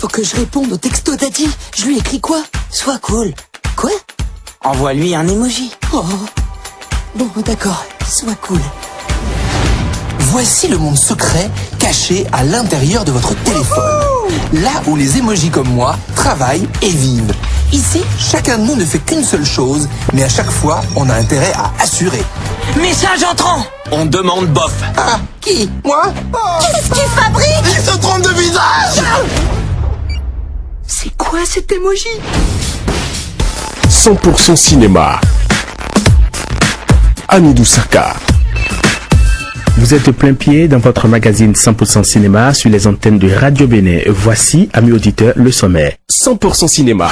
faut que je réponde au texto d'Adi. Je lui écris quoi? Sois cool. Quoi? Envoie-lui un emoji. Oh. Bon, d'accord. Sois cool. Voici le monde secret caché à l'intérieur de votre téléphone. Là où les émojis comme moi travaillent et vivent. Ici, chacun de nous ne fait qu'une seule chose, mais à chaque fois, on a intérêt à assurer. Message entrant. On demande bof. Ah, qui? Moi? Oh. Qu'est-ce qu'il fabrique? Il se trompe de visage! C'est quoi cet emoji? 100% cinéma. Hamidou Saka. Vous êtes plein pied dans votre magazine 100% cinéma sur les antennes de Radio Bénin. Voici, amis auditeurs, le sommet. 100% cinéma.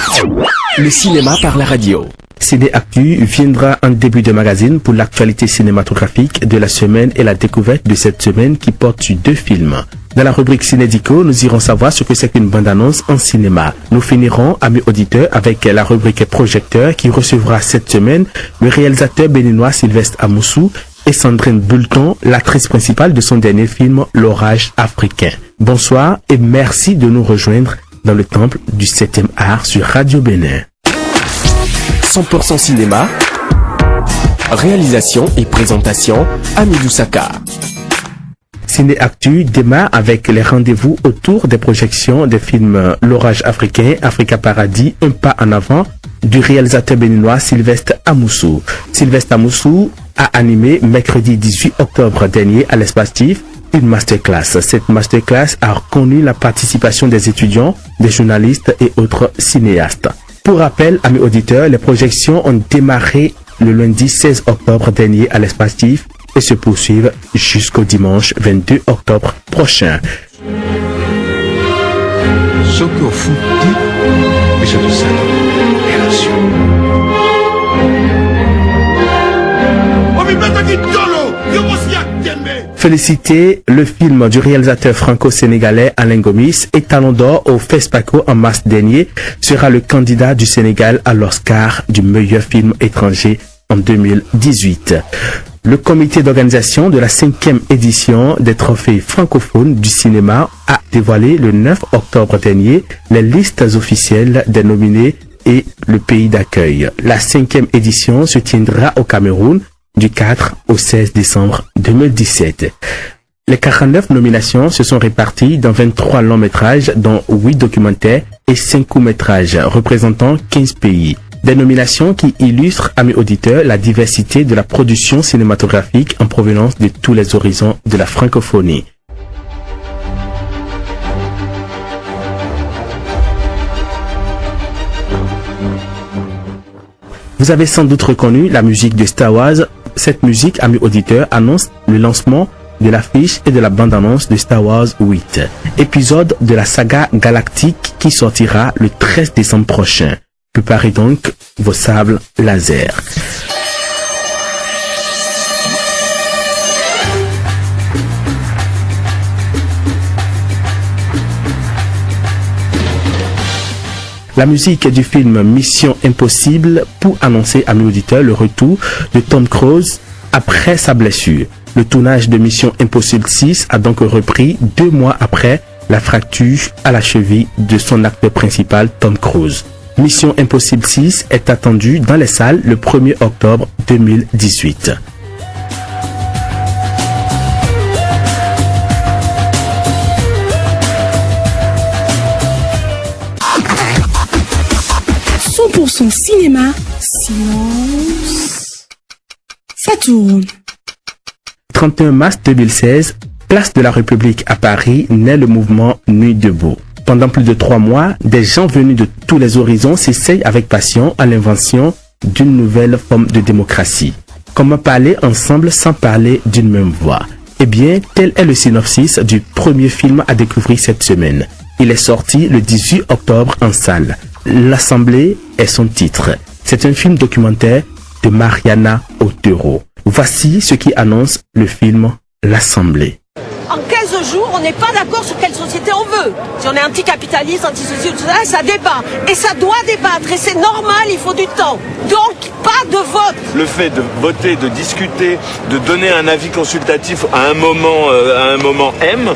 Le cinéma par la radio. Ciné Actu viendra en début de magazine pour l'actualité cinématographique de la semaine et la découverte de cette semaine qui porte sur 2 films. Dans la rubrique Cinédico, nous irons savoir ce que c'est qu'une bande-annonce en cinéma. Nous finirons, amis auditeurs, avec la rubrique Projecteur qui recevra cette semaine le réalisateur béninois Sylvestre Amoussou et Sandrine Bulton, l'actrice principale de son dernier film L'Orage africain. Bonsoir et merci de nous rejoindre dans le temple du 7e art sur Radio Bénin. 100% cinéma. Réalisation et présentation, Hamidou Saka. Ciné Actu démarre avec les rendez-vous autour des projections des films L'Orage africain, Africa Paradis, Un pas en avant, du réalisateur béninois Sylvestre Amoussou. Sylvestre Amoussou a animé mercredi 18 octobre dernier à l'Espace TIFF une masterclass. Cette masterclass a reconnu la participation des étudiants, des journalistes et autres cinéastes. Pour rappel, amis auditeurs, les projections ont démarré le lundi 16 octobre dernier à l'Espace TIFF et se poursuivent jusqu'au dimanche 22 octobre prochain. Féliciter le film du réalisateur franco-sénégalais Alain Gomis et Talon d'Or au FESPACO en mars dernier sera le candidat du Sénégal à l'Oscar du meilleur film étranger en 2018. Le comité d'organisation de la 5e édition des trophées francophones du cinéma a dévoilé le 9 octobre dernier les listes officielles des nominés et le pays d'accueil. La 5e édition se tiendra au Cameroun du 4 au 16 décembre 2017. Les 49 nominations se sont réparties dans 23 longs métrages, dont 8 documentaires et 5 courts métrages représentant 15 pays. Des nominations qui illustrent, amis auditeurs, la diversité de la production cinématographique en provenance de tous les horizons de la francophonie. Vous avez sans doute reconnu la musique de Star Wars. Cette musique, amis auditeurs, annonce le lancement de l'affiche et de la bande-annonce de Star Wars 8, épisode de la saga galactique qui sortira le 13 décembre prochain. Préparez donc vos sables laser. La musique du film Mission Impossible pour annoncer à nos auditeurs le retour de Tom Cruise après sa blessure. Le tournage de Mission Impossible 6 a donc repris 2 mois après la fracture à la cheville de son acteur principal Tom Cruise. Mission Impossible 6 est attendue dans les salles le 1er octobre 2018. Pour son cinéma, silence, ça tourne. 31 mars 2016, place de la République à Paris, naît le mouvement Nuit debout. Pendant plus de 3 mois, des gens venus de tous les horizons s'essayent avec passion à l'invention d'une nouvelle forme de démocratie. Comment parler ensemble sans parler d'une même voix? Eh bien, tel est le synopsis du premier film à découvrir cette semaine. Il est sorti le 18 octobre en salle. L'Assemblée est son titre. C'est un film documentaire de Mariana Otero. Voici ce qui annonce le film L'Assemblée. En 15 15 jours, on n'est pas d'accord sur quelle société on veut. Si on est anticapitaliste, anti-ceci, tout ça, ça débat. Et ça doit débattre. Et c'est normal, il faut du temps. Donc, pas de vote. Le fait de voter, de discuter, de donner un avis consultatif à un moment M,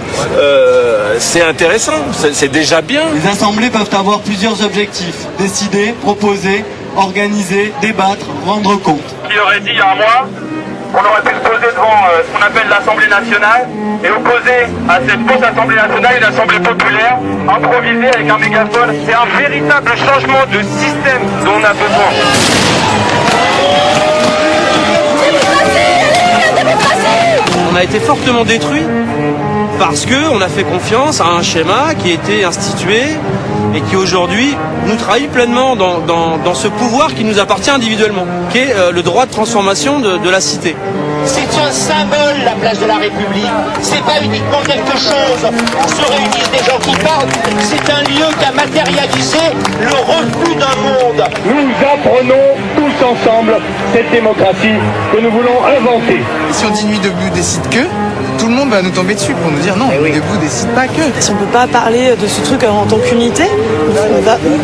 c'est intéressant. C'est déjà bien. Les assemblées peuvent avoir plusieurs objectifs. Décider, proposer, organiser, débattre, rendre compte. Il aurait dit il y a un mois qu'on aurait pu se poser devant ce qu'on appelle l'Assemblée nationale et opposer à cette fausse Assemblée nationale une Assemblée populaire, improvisée avec un mégaphone. C'est un véritable changement de système dont on a besoin. On a été fortement détruit parce qu'on a fait confiance à un schéma qui était institué et qui aujourd'hui nous trahit pleinement dans ce pouvoir qui nous appartient individuellement, qui est le droit de transformation de la cité. C'est un symbole, la place de la République. C'est pas uniquement quelque chose où se réunissent des gens qui parlent. C'est un lieu qui a matérialisé le refus d'un monde. Nous apprenons tous ensemble cette démocratie que nous voulons inventer. Si on dit Nuit debout décide que, tout le monde va nous tomber dessus pour nous dire non, Nuit debout décide pas que. Si on peut pas parler de ce truc en tant qu'unité, on va où ?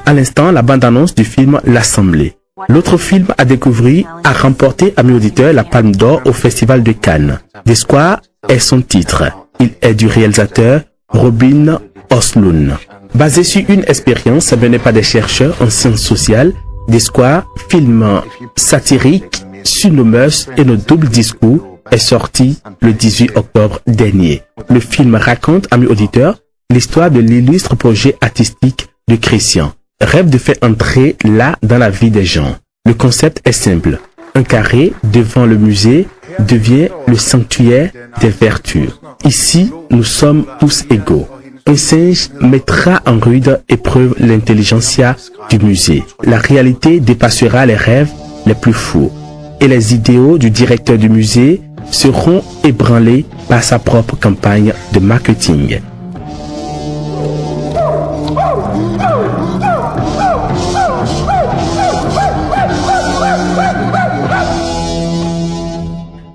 À l'instant, la bande-annonce du film L'Assemblée. L'autre film à découvrir a remporté, amis auditeurs, la Palme d'Or au Festival de Cannes. D'Espoir est son titre. Il est du réalisateur Robin Oslund. Basé sur une expérience menée par des chercheurs en sciences sociales, D'Espoir, film satirique sur nos mœurs et nos doubles discours, est sorti le 18 octobre dernier. Le film raconte, amis auditeurs, l'histoire de l'illustre projet artistique de Christian. Rêve de faire entrer là dans la vie des gens. Le concept est simple. Un carré devant le musée devient le sanctuaire des vertus. Ici, nous sommes tous égaux. Un singe mettra en rude épreuve l'intelligentsia du musée. La réalité dépassera les rêves les plus fous. Et les idéaux du directeur du musée seront ébranlés par sa propre campagne de marketing.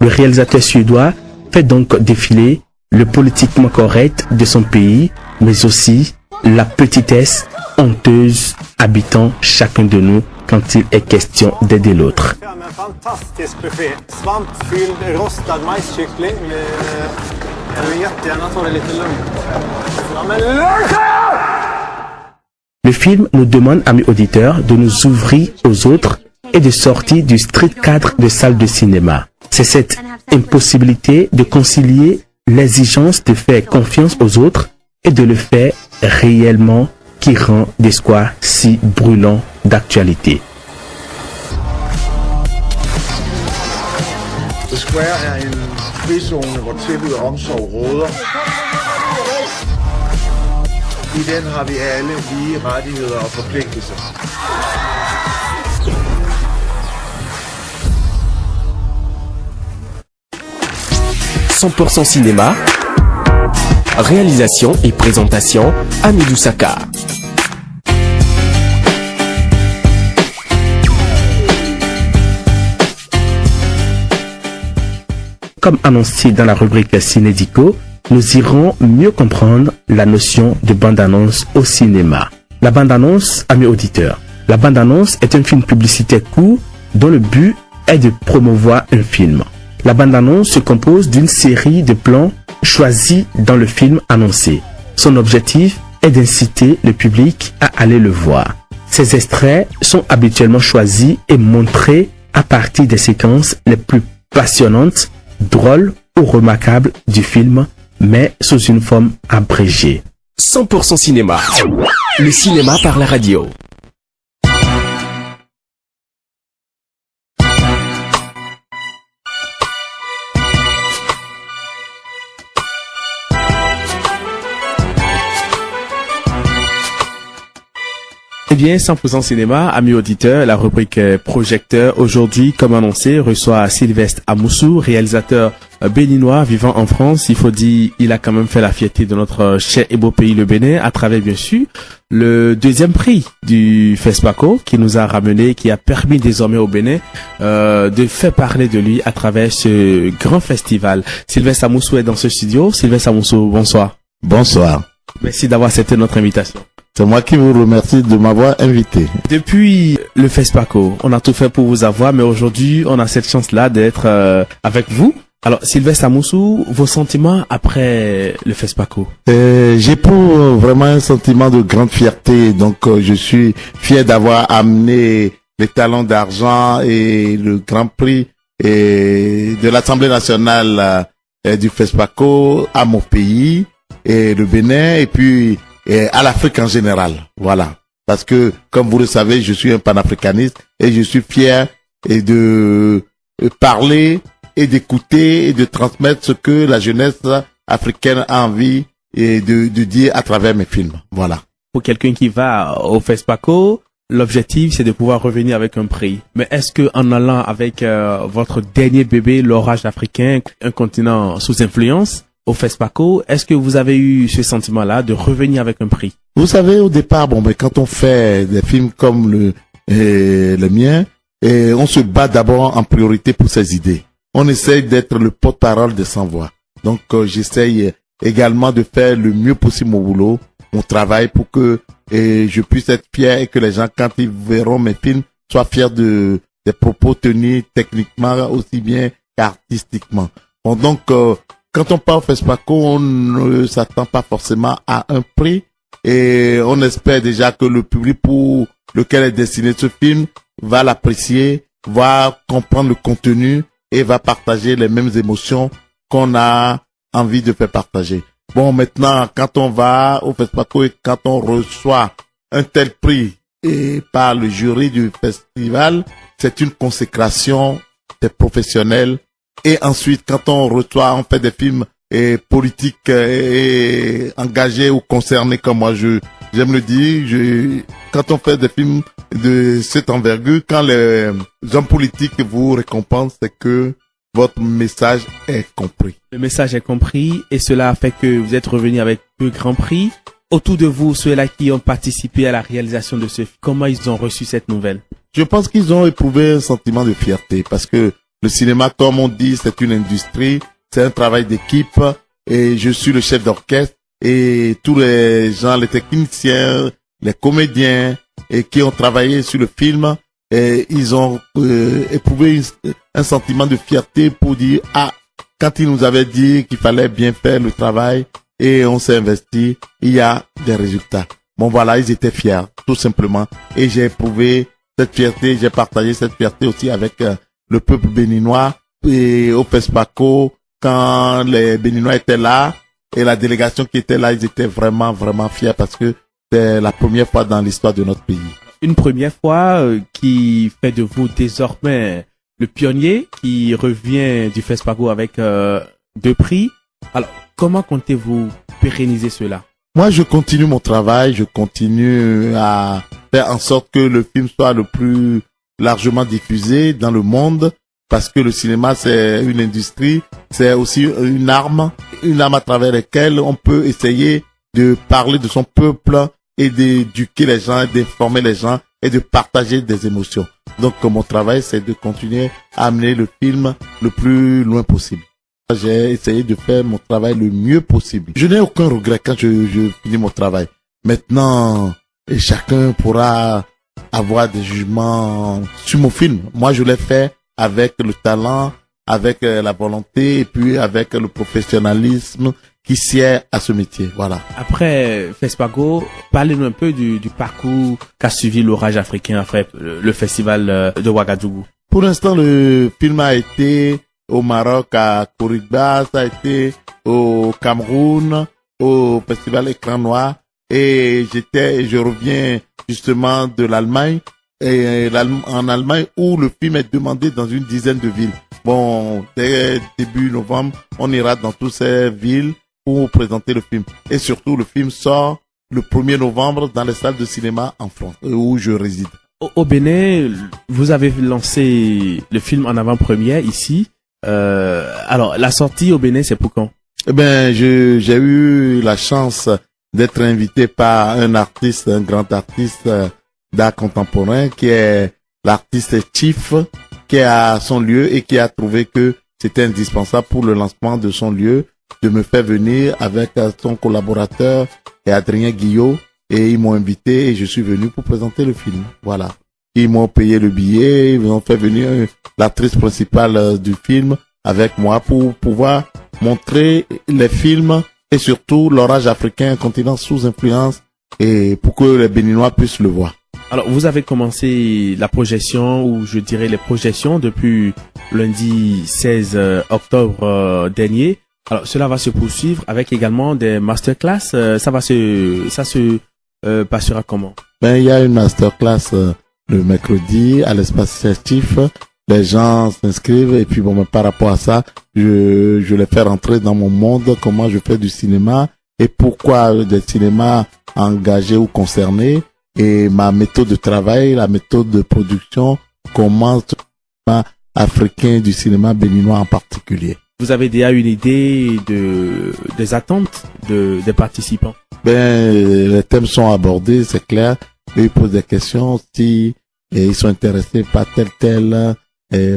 Le réalisateur suédois fait donc défiler le politiquement correct de son pays, mais aussi la petitesse honteuse habitant chacun de nous quand il est question d'aider l'autre. Le film nous demande, amis auditeurs, de nous ouvrir aux autres et de sortir du strict cadre de salle de cinéma. C'est cette impossibilité de concilier l'exigence de faire confiance aux autres et de le faire réellement qui rend D'Espoir si brûlant d'actualité. D'Espoir er en frizone, hvor tæppet af omsorg råder. I den har vi alle lige rettigheder og forpligtelser. « 100% cinéma », réalisation et présentation, Hamidou Saka. Comme annoncé dans la rubrique Cinédico, nous irons mieux comprendre la notion de bande-annonce au cinéma. La bande-annonce, amis auditeurs, la bande-annonce est un film publicitaire court dont le but est de promouvoir un film. La bande-annonce se compose d'une série de plans choisis dans le film annoncé. Son objectif est d'inciter le public à aller le voir. Ces extraits sont habituellement choisis et montrés à partir des séquences les plus passionnantes, drôles ou remarquables du film, mais sous une forme abrégée. 100% cinéma. Le cinéma par la radio. Eh bien, 100% cinéma, amis auditeurs, la rubrique projecteur aujourd'hui, comme annoncé, reçoit Sylvestre Amoussou, réalisateur béninois vivant en France. Il faut dire, il a quand même fait la fierté de notre cher et beau pays, le Bénin, à travers, bien sûr, le deuxième prix du FESPACO qui nous a ramené, qui a permis désormais au Bénin de faire parler de lui à travers ce grand festival. Sylvestre Amoussou est dans ce studio. Sylvestre Amoussou, bonsoir. Bonsoir. Merci d'avoir accepté notre invitation. C'est moi qui vous remercie de m'avoir invité. Depuis le FESPACO, on a tout fait pour vous avoir, mais aujourd'hui, on a cette chance-là d'être avec vous. Alors, Sylvestre Amoussou, vos sentiments après le FESPACO? J'éprouve vraiment un sentiment de grande fierté. Donc, je suis fier d'avoir amené les talons d'argent et le Grand Prix de l'Assemblée nationale du FESPACO à mon pays, et le Bénin, et puis à l'Afrique en général. Voilà. Parce que, comme vous le savez, je suis un panafricaniste et je suis fier de parler et d'écouter et de transmettre ce que la jeunesse africaine a envie de dire à travers mes films. Voilà. Pour quelqu'un qui va au FESPACO, l'objectif, c'est de pouvoir revenir avec un prix. Mais est-ce que en allant avec votre dernier bébé, l'orage africain, un continent sous influence, au FESPACO, est-ce que vous avez eu ce sentiment-là de revenir avec un prix? Vous savez, au départ, mais quand on fait des films comme le mien, on se bat d'abord en priorité pour ses idées. On essaye d'être le porte-parole de sans voix. Donc, j'essaye également de faire le mieux possible mon boulot, mon travail, pour que je puisse être fier et que les gens, quand ils verront mes films, soient fiers des propos tenus techniquement aussi bien qu'artistiquement. Bon, donc, quand on part au FESPACO, on ne s'attend pas forcément à un prix et on espère déjà que le public pour lequel est destiné ce film va l'apprécier, va comprendre le contenu et va partager les mêmes émotions qu'on a envie de faire partager. Bon, maintenant, quand on va au FESPACO et quand on reçoit un tel prix par le jury du festival, c'est une consécration des professionnels. Et ensuite, quand on fait des films politiques et engagés ou concernés comme moi, j'aime le dire, quand on fait des films de cette envergure, quand les hommes politiques vous récompensent, c'est que votre message est compris. Le message est compris et cela a fait que vous êtes revenu avec deux grands prix. Autour de vous, ceux-là qui ont participé à la réalisation de ce film, comment ils ont reçu cette nouvelle? Je pense qu'ils ont éprouvé un sentiment de fierté parce que le cinéma, comme on dit, c'est une industrie, c'est un travail d'équipe et je suis le chef d'orchestre et tous les gens, les techniciens, les comédiens et qui ont travaillé sur le film, et ils ont éprouvé un sentiment de fierté pour dire quand ils nous avaient dit qu'il fallait bien faire le travail et on s'est investi, il y a des résultats. Bon voilà, ils étaient fiers, tout simplement, et j'ai éprouvé cette fierté, j'ai partagé cette fierté aussi avec le peuple béninois et au FESPACO, quand les Béninois étaient là et la délégation qui était là, ils étaient vraiment, vraiment fiers parce que c'est la première fois dans l'histoire de notre pays. Une première fois qui fait de vous désormais le pionnier qui revient du FESPACO avec deux prix. Alors, comment comptez-vous pérenniser cela? Moi, je continue mon travail, je continue à faire en sorte que le film soit le plus largement diffusé dans le monde, parce que le cinéma, c'est une industrie, c'est aussi une arme à travers laquelle on peut essayer de parler de son peuple et d'éduquer les gens, d'informer les gens et de partager des émotions. Donc, mon travail, c'est de continuer à amener le film le plus loin possible. J'ai essayé de faire mon travail le mieux possible. Je n'ai aucun regret quand je finis mon travail. Maintenant, chacun pourra avoir des jugements sur mon film. Moi, je l'ai fait avec le talent, avec la volonté et puis avec le professionnalisme qui sied à ce métier. Voilà. Après FESPACO, parlez-nous un peu du parcours qu'a suivi l'orage africain après le festival de Ouagadougou. Pour l'instant, le film a été au Maroc, à Kourigba, ça a été au Cameroun, au festival Écran Noir, et je reviens justement de l'Allemagne, et en Allemagne où le film est demandé dans une dizaine de villes. Bon, dès début novembre, on ira dans toutes ces villes pour présenter le film. Et surtout, le film sort le 1er novembre dans les salles de cinéma en France, où je réside. Au Bénin, vous avez lancé le film en avant-première ici. Alors, la sortie au Bénin, c'est pour quand? Eh ben, j'ai eu la chance d'être invité par un grand artiste d'art contemporain, qui est l'artiste Chief, qui a son lieu et qui a trouvé que c'était indispensable pour le lancement de son lieu de me faire venir avec son collaborateur et Adrien Guillot, et ils m'ont invité et je suis venu pour présenter le film. Voilà. Ils m'ont payé le billet, ils m'ont fait venir l'actrice principale du film avec moi pour pouvoir montrer les films et surtout l'orage africain, un continent sous influence, et pour que les Béninois puissent le voir. Alors, vous avez commencé la projection, ou je dirais les projections, depuis lundi 16 octobre dernier. Alors, cela va se poursuivre avec également des masterclass. Ça se passera comment? Ben, il y a une masterclass le mercredi à l'espace Certif. Les gens s'inscrivent et puis bon, par rapport à ça, je les fais rentrer dans mon monde, comment je fais du cinéma et pourquoi des cinémas engagés ou concernés, et ma méthode de travail, la méthode de production, comment le cinéma africain du cinéma béninois en particulier. Vous avez déjà une idée des attentes des participants? Ben, les thèmes sont abordés, c'est clair. Ils posent des questions si ils sont intéressés par telle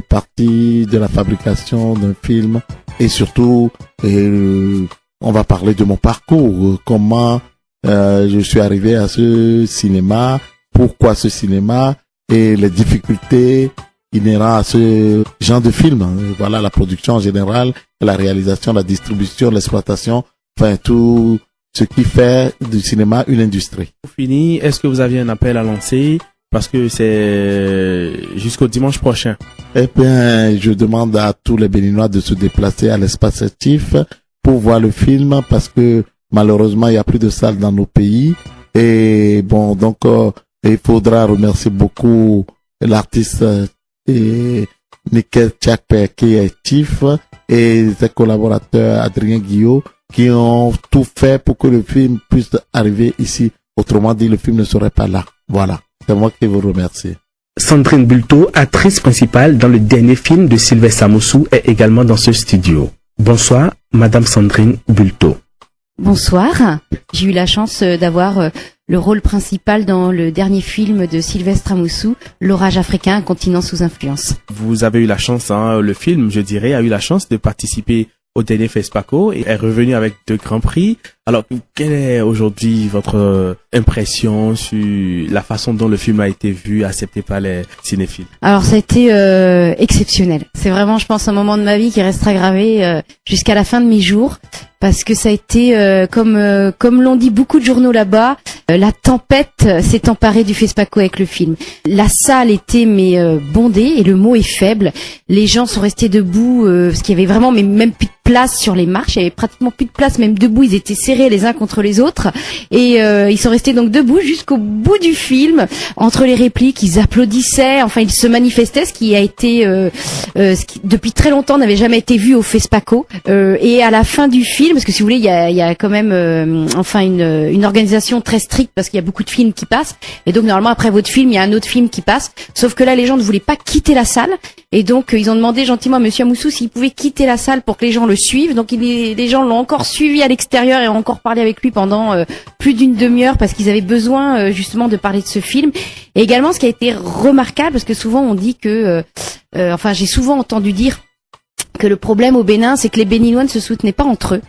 partie de la fabrication d'un film, et surtout on va parler de mon parcours, comment je suis arrivé à ce cinéma, pourquoi ce cinéma et les difficultés inhérentes à ce genre de film. Voilà, la production en général, la réalisation, la distribution, l'exploitation, enfin tout ce qui fait du cinéma une industrie. Pour finir, est-ce que vous aviez un appel à lancer? Parce que c'est jusqu'au dimanche prochain. Eh bien, je demande à tous les Béninois de se déplacer à l'espace Certif pour voir le film, parce que malheureusement, il n'y a plus de salles dans nos pays. Et bon, donc, il faudra remercier beaucoup l'artiste Nickel Tchakpe, qui est Chief, et ses collaborateurs Adrien Guillot, qui ont tout fait pour que le film puisse arriver ici. Autrement dit, le film ne serait pas là. Voilà. C'est moi qui vous remercie. Sandrine Bulto, actrice principale dans le dernier film de Sylvestre Amoussou, est également dans ce studio. Bonsoir, Madame Sandrine Bulto. Bonsoir. J'ai eu la chance d'avoir le rôle principal dans le dernier film de Sylvestre Amoussou, L'orage africain, un continent sous influence. Vous avez eu la chance, le film, je dirais, a eu la chance de participer au dernier FESPACO et est revenu avec 2 grands prix. Alors, quelle est aujourd'hui votre impression sur la façon dont le film a été vu, accepté par les cinéphiles? Alors, ça a été exceptionnel. C'est vraiment, je pense, un moment de ma vie qui restera gravé jusqu'à la fin de mes jours, parce que ça a été, comme l'ont dit beaucoup de journaux là-bas, la tempête s'est emparée du FESPACO avec le film. La salle était bondée, et le mot est faible. Les gens sont restés debout, parce qu'il y avait vraiment même plus de place sur les marches. Il y avait pratiquement plus de place, même debout. Ils étaient serrés les uns contre les autres, et ils sont restés donc debout jusqu'au bout du film. Entre les répliques, ils applaudissaient. Enfin, ils se manifestaient, ce qui a été ce qui, depuis très longtemps, n'avait jamais été vu au FESPACO. Et à la fin du film, parce que si vous voulez, il y a quand même une organisation très stricte, parce qu'il y a beaucoup de films qui passent, et donc normalement après votre film, il y a un autre film qui passe. Sauf que là, les gens ne voulaient pas quitter la salle, et donc ils ont demandé gentiment à Monsieur Amoussou s'il pouvait quitter la salle pour que les gens le suivent. Donc les gens l'ont encore suivi à l'extérieur et ont encore parlé avec lui pendant plus d'une demi-heure, parce qu'ils avaient besoin justement de parler de ce film. Et également, ce qui a été remarquable, parce que souvent on dit que, j'ai souvent entendu dire que le problème au Bénin, c'est que les Béninois ne se soutenaient pas entre eux.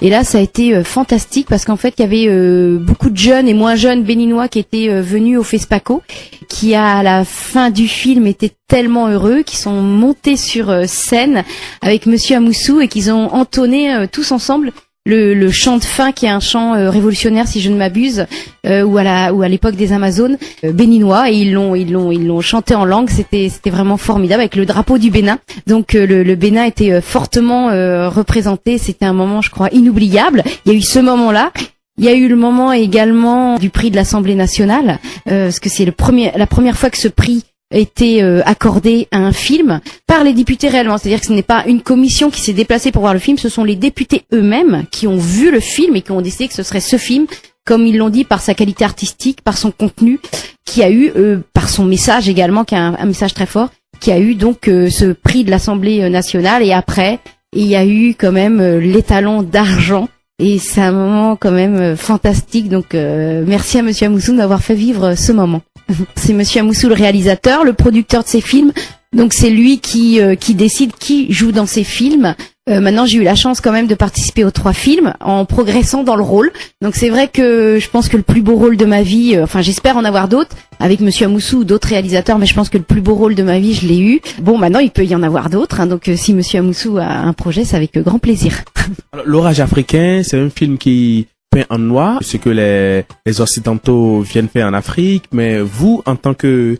Et là, ça a été fantastique, parce qu'en fait, il y avait beaucoup de jeunes et moins jeunes Béninois qui étaient venus au FESPACO, qui à la fin du film étaient tellement heureux, qui sont montés sur scène avec Monsieur Amoussou, et qu'ils ont entonné tous ensemble le chant de fin, qui est un chant révolutionnaire, si je ne m'abuse, ou à l'époque des Amazones, béninois, et ils l'ont chanté en langue. C'était vraiment formidable, avec le drapeau du Bénin. Donc le Bénin était fortement représenté. C'était un moment, je crois, inoubliable. Il y a eu ce moment-là. Il y a eu le moment également du prix de l'Assemblée nationale, parce que c'est la première fois que ce prix été accordé à un film par les députés réellement. C'est-à-dire que ce n'est pas une commission qui s'est déplacée pour voir le film, ce sont les députés eux-mêmes qui ont vu le film et qui ont décidé que ce serait ce film comme ils l'ont dit, par sa qualité artistique, par son contenu, qui a eu, par son message également, qui a un message très fort, qui a eu donc ce prix de l'Assemblée nationale. Et après, il y a eu quand même l'étalon d'argent. Et c'est un moment quand même fantastique. Donc merci à Monsieur Amoussou d'avoir fait vivre ce moment. C'est Monsieur Amoussou le réalisateur, le producteur de ces films. Donc c'est lui qui décide qui joue dans ces films. Maintenant j'ai eu la chance quand même de participer aux 3 films en progressant dans le rôle. Donc c'est vrai que je pense que le plus beau rôle de ma vie, enfin j'espère en avoir d'autres avec Monsieur Amoussou ou d'autres réalisateurs, mais je pense que le plus beau rôle de ma vie je l'ai eu. Bon maintenant il peut y en avoir d'autres, hein, donc si Monsieur Amoussou a un projet, c'est avec grand plaisir. Alors, L'Orage africain, c'est un film qui peint en noir, ce que les Occidentaux viennent faire en Afrique, mais vous, en tant que,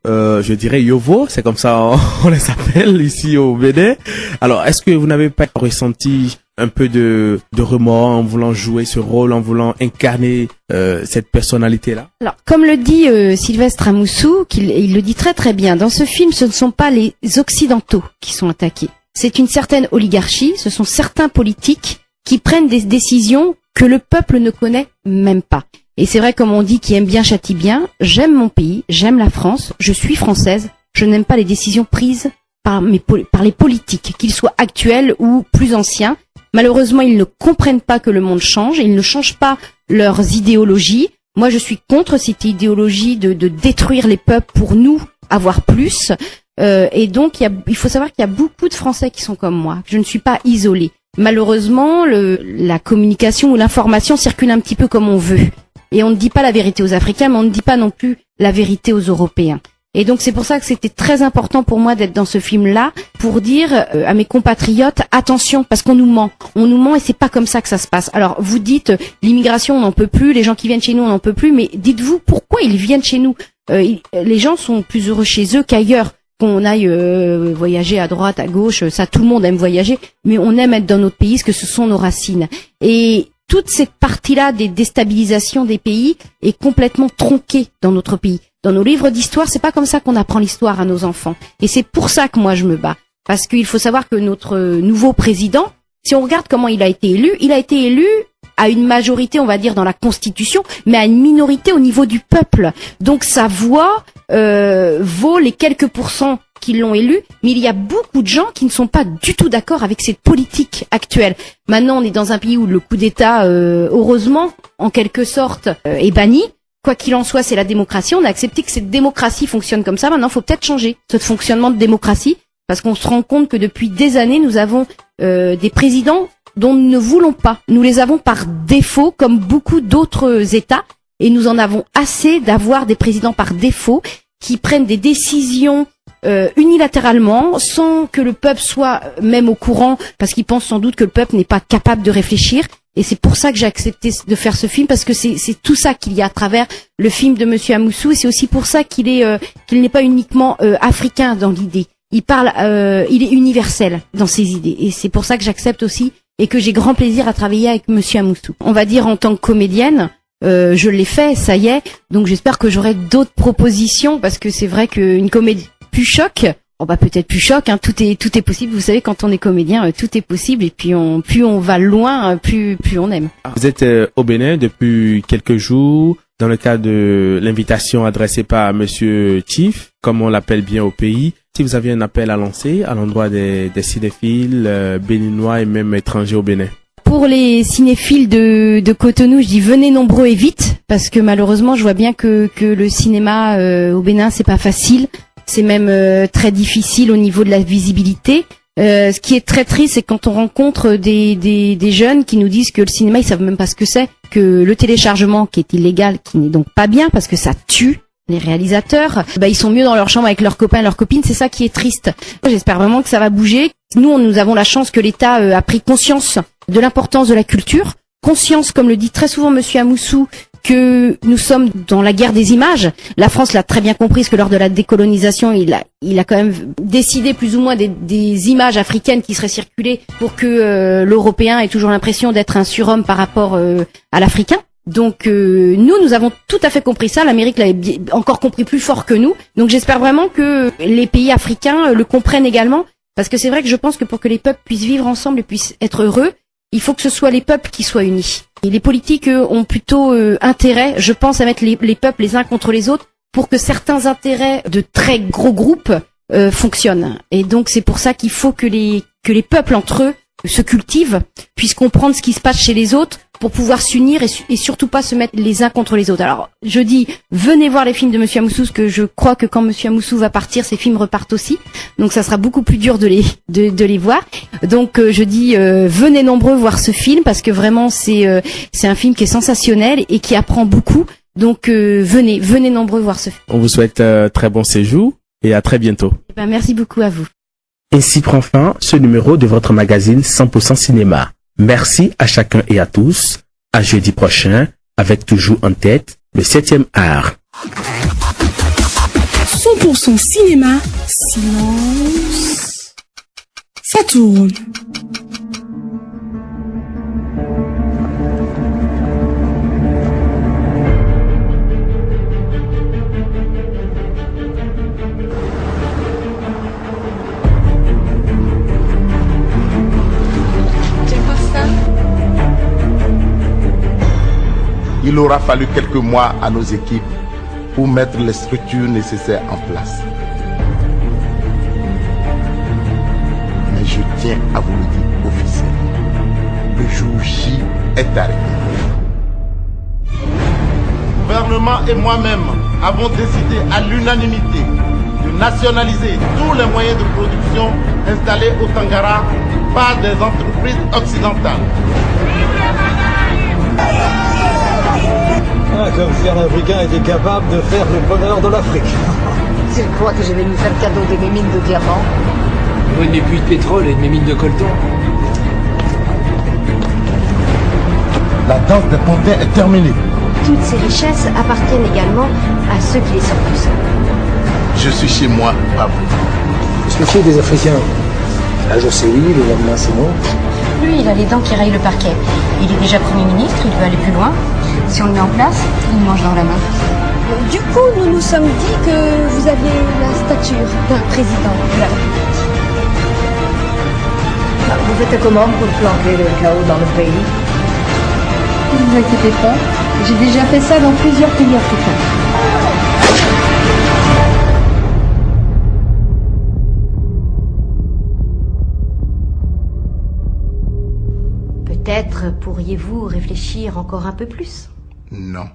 je dirais Yovo, c'est comme ça on les appelle ici au Bénin. Alors, est-ce que vous n'avez pas ressenti un peu de remords en voulant jouer ce rôle, en voulant incarner cette personnalité-là? Alors, comme le dit Sylvestre Amoussou, il le dit très très bien, dans ce film, ce ne sont pas les Occidentaux qui sont attaqués. C'est une certaine oligarchie, ce sont certains politiques qui prennent des décisions que le peuple ne connaît même pas. Et c'est vrai, comme on dit, qui aime bien châtie bien. J'aime mon pays, j'aime la France, je suis française, je n'aime pas les décisions prises par les politiques, qu'ils soient actuels ou plus anciens. Malheureusement, ils ne comprennent pas que le monde change, ils ne changent pas leurs idéologies. Moi, je suis contre cette idéologie de détruire les peuples pour nous avoir plus. Et donc, il faut savoir qu'il y a beaucoup de Français qui sont comme moi. Je ne suis pas isolée. Malheureusement, la communication ou l'information circule un petit peu comme on veut. Et on ne dit pas la vérité aux Africains, mais on ne dit pas non plus la vérité aux Européens. Et donc c'est pour ça que c'était très important pour moi d'être dans ce film-là, pour dire à mes compatriotes, attention, parce qu'on nous ment. On nous ment et c'est pas comme ça que ça se passe. Alors vous dites, l'immigration on n'en peut plus, les gens qui viennent chez nous on n'en peut plus, mais dites-vous pourquoi ils viennent chez nous. Les gens sont plus heureux chez eux qu'ailleurs. Qu'on aille voyager à droite, à gauche, ça tout le monde aime voyager, mais on aime être dans notre pays, parce que ce sont nos racines. Et toute cette partie-là des déstabilisations des pays est complètement tronquée dans notre pays. Dans nos livres d'histoire, c'est pas comme ça qu'on apprend l'histoire à nos enfants. Et c'est pour ça que moi je me bats. Parce qu'il faut savoir que notre nouveau président, si on regarde comment il a été élu à une majorité, on va dire, dans la Constitution, mais à une minorité au niveau du peuple. Donc sa voix vaut les quelques pourcents qui l'ont élu, mais il y a beaucoup de gens qui ne sont pas du tout d'accord avec cette politique actuelle. Maintenant, on est dans un pays où le coup d'État, heureusement, en quelque sorte, est banni. Quoi qu'il en soit, c'est la démocratie. On a accepté que cette démocratie fonctionne comme ça. Maintenant, il faut peut-être changer ce fonctionnement de démocratie, parce qu'on se rend compte que depuis des années, nous avons des présidents dont nous ne voulons pas. Nous les avons par défaut, comme beaucoup d'autres États, et nous en avons assez d'avoir des présidents par défaut qui prennent des décisions unilatéralement, sans que le peuple soit même au courant, parce qu'ils pensent sans doute que le peuple n'est pas capable de réfléchir. Et c'est pour ça que j'ai accepté de faire ce film, parce que c'est tout ça qu'il y a à travers le film de Monsieur Amoussou, et c'est aussi pour ça qu'il n'est pas uniquement africain dans l'idée. Il est universel dans ses idées, et c'est pour ça que j'accepte aussi et que j'ai grand plaisir à travailler avec Monsieur Amoussou. On va dire en tant que comédienne, je l'ai fait, ça y est, donc j'espère que j'aurai d'autres propositions, parce que c'est vrai qu'une comédie plus choc, peut-être plus choc, hein, tout est possible. Vous savez, quand on est comédien, tout est possible, et puis plus on va loin, plus on aime. Vous êtes au Bénin depuis quelques jours, dans le cadre de l'invitation adressée par Monsieur Chief, comme on l'appelle bien au pays. Si vous aviez un appel à lancer à l'endroit des cinéphiles béninois et même étrangers au Bénin. Pour les cinéphiles de Cotonou, je dis venez nombreux et vite, parce que malheureusement je vois bien que le cinéma au Bénin c'est pas facile, c'est même très difficile au niveau de la visibilité. Ce qui est très triste, c'est quand on rencontre des jeunes qui nous disent que le cinéma ils savent même pas ce que c'est, que le téléchargement qui est illégal, qui n'est donc pas bien parce que ça tue les réalisateurs, ils sont mieux dans leur chambre avec leurs copains et leurs copines, c'est ça qui est triste. J'espère vraiment que ça va bouger. Nous avons la chance que l'État a pris conscience de l'importance de la culture, conscience, comme le dit très souvent Monsieur Amoussou, que nous sommes dans la guerre des images. La France l'a très bien compris, parce que lors de la décolonisation, il a quand même décidé plus ou moins des images africaines qui seraient circulées pour que l'Européen ait toujours l'impression d'être un surhomme par rapport à l'Africain. Donc nous avons tout à fait compris ça, l'Amérique l'avait encore compris plus fort que nous, donc j'espère vraiment que les pays africains le comprennent également, parce que c'est vrai que je pense que pour que les peuples puissent vivre ensemble et puissent être heureux, il faut que ce soit les peuples qui soient unis. Et les politiques, eux, ont plutôt intérêt, je pense, à mettre les peuples les uns contre les autres pour que certains intérêts de très gros groupes fonctionnent. Et donc c'est pour ça qu'il faut que les peuples entre eux se cultivent, puissent comprendre ce qui se passe chez les autres pour pouvoir s'unir et surtout pas se mettre les uns contre les autres. Alors je dis, venez voir les films de Monsieur Amoussou, parce que je crois que quand Monsieur Amoussou va partir, ces films repartent aussi. Donc ça sera beaucoup plus dur de les voir. Donc je dis, venez nombreux voir ce film, parce que vraiment c'est un film qui est sensationnel et qui apprend beaucoup. Donc venez nombreux voir ce film. On vous souhaite très bon séjour et à très bientôt. Ben, merci beaucoup à vous. Ainsi prend fin ce numéro de votre magazine 100% cinéma. Merci à chacun et à tous. À jeudi prochain, avec toujours en tête le 7e art. 100% cinéma, silence. Ça tourne. Il aura fallu quelques mois à nos équipes pour mettre les structures nécessaires en place. Mais je tiens à vous le dire officiellement. Le jour J est arrivé. Le gouvernement et moi-même avons décidé à l'unanimité de nationaliser tous les moyens de production installés au Tangara par des entreprises occidentales. Comme si un Africain était capable de faire le bonheur de l'Afrique. S'il croit que je vais lui faire cadeau de mes mines de diamants. Oui, de mes puits de pétrole et de mes mines de coltan. La danse des panthères est terminée. Toutes ces richesses appartiennent également à ceux qui les sortent tout seuls. Je suis chez moi, pas vous. Se méfier des Africains. Un jour c'est oui, le lendemain c'est non. Lui, il a les dents qui rayent le parquet. Il est déjà Premier ministre, il veut aller plus loin. Si on le met en place, il mange dans la main. Du coup, nous nous sommes dit que vous aviez la stature d'un président de la République. Vous faites comment pour planter le chaos dans le pays? Ne vous inquiétez pas, j'ai déjà fait ça dans plusieurs pays africains. Peut-être pourriez-vous réfléchir encore un peu plus? Non.